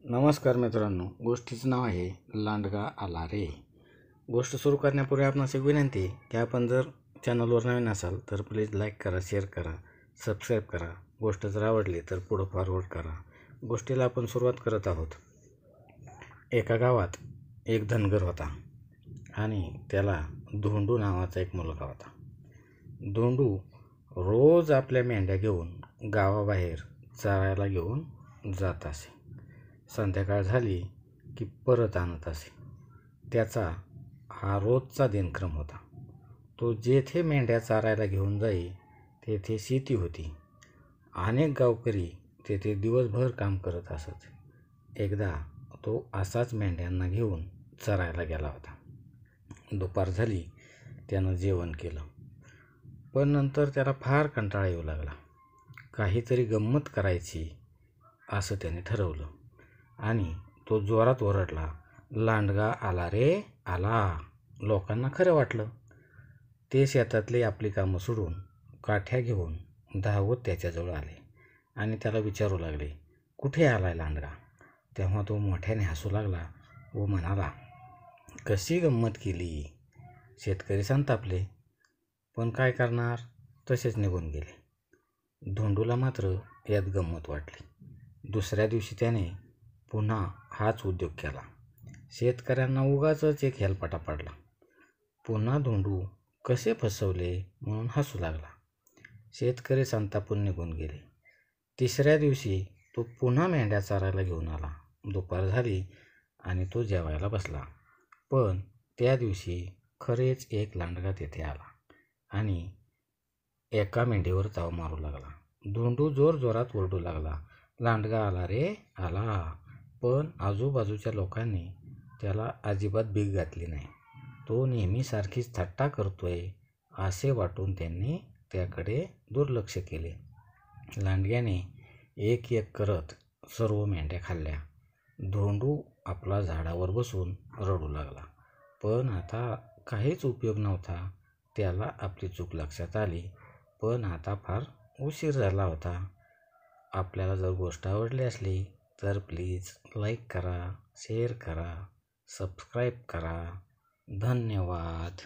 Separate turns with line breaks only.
नमस्कार मित्रांनो, गोष्टीचं नाव आहे लांडगा आला रे. गोष्ट सुरू करण्यापूर्वी आपणास एक विनंती आहे की आपण जर चॅनलवर नवीन असाल तर प्लीज लाईक करा, शेअर करा, सबस्क्राईब करा. गोष्ट जर आवडली तर पुढं फॉरवर्ड करा. गोष्टीला आपण सुरुवात करत आहोत. एका गावात एक धनगर होता आणि त्याला धोंडू नावाचा एक मुलगा होता. धोंडू रोज आपल्या मेंढ्या घेऊन गावाबाहेर चरायला घेऊन जात असे. संध्याकाळ झाली की परत आणत असे. त्याचा हा रोजचा दिनक्रम होता. तो जेथे मेंढ्या चारायला घेऊन जाई तेथे शेती होती. अनेक गावकरी तेथे दिवसभर काम करत असत. एकदा तो असाच मेंढ्यांना घेऊन चरायला गेला होता. दुपार झाली, त्यानं जेवण केलं, पण नंतर त्याला फार कंटाळा येऊ लागला. काहीतरी गंमत करायची असं त्याने ठरवलं आणि तो जोरात ओरडला, लांडगा आला रे आला. लोकांना खरं वाटलं. ते शेतातली आपली कामं सोडून काठ्या घेऊन धावत त्याच्याजवळ आले आणि त्याला विचारू लागले, कुठे आलाय लांडगा? तेव्हा तो मोठ्याने हसू लागला व म्हणाला, कशी गंमत केली. शेतकरी संतापले, पण काय करणार, तसेच निघून गेले. धोंडूला मात्र यात गंमत वाटली. दुसऱ्या दिवशी त्याने पुन्हा हाच उद्योग केला. शेतकऱ्यांना उगाचच एक हेलपाटा पडला. पुन्हा धोंडू कसे फसवले म्हणून हसू लागला. शेतकरी संतापून निघून गेले. तिसऱ्या दिवशी तो पुन्हा मेंढ्या चारायला घेऊन आला. दुपार झाली आणि तो जेवायला बसला. पण त्या दिवशी खरेच एक लांडगा तेथे आला आणि एका मेंढीवर चाव मारू लागला. धोंडू जोरात ओरडू लागला, लांडगा आला रे आला. पण आजूबाजूच्या लोकांनी त्याला अजिबात भीक घातली नाही. तो नेहमीसारखीच थट्टा करतोय असे वाटून त्यांनी त्याकडे दुर्लक्ष केले. लांडग्याने एक एक करत सर्व मेंढ्या खाल्ल्या. धोंडू आपला झाडावर बसून रडू लागला. पण आता काहीच उपयोग नव्हता. त्याला आपली चूक लक्षात आली, पण आता फार उशीर झाला होता. आपल्याला जर गोष्ट आवडली असली तर प्लीज लाईक करा, शेअर करा, सबस्क्राईब करा. धन्यवाद.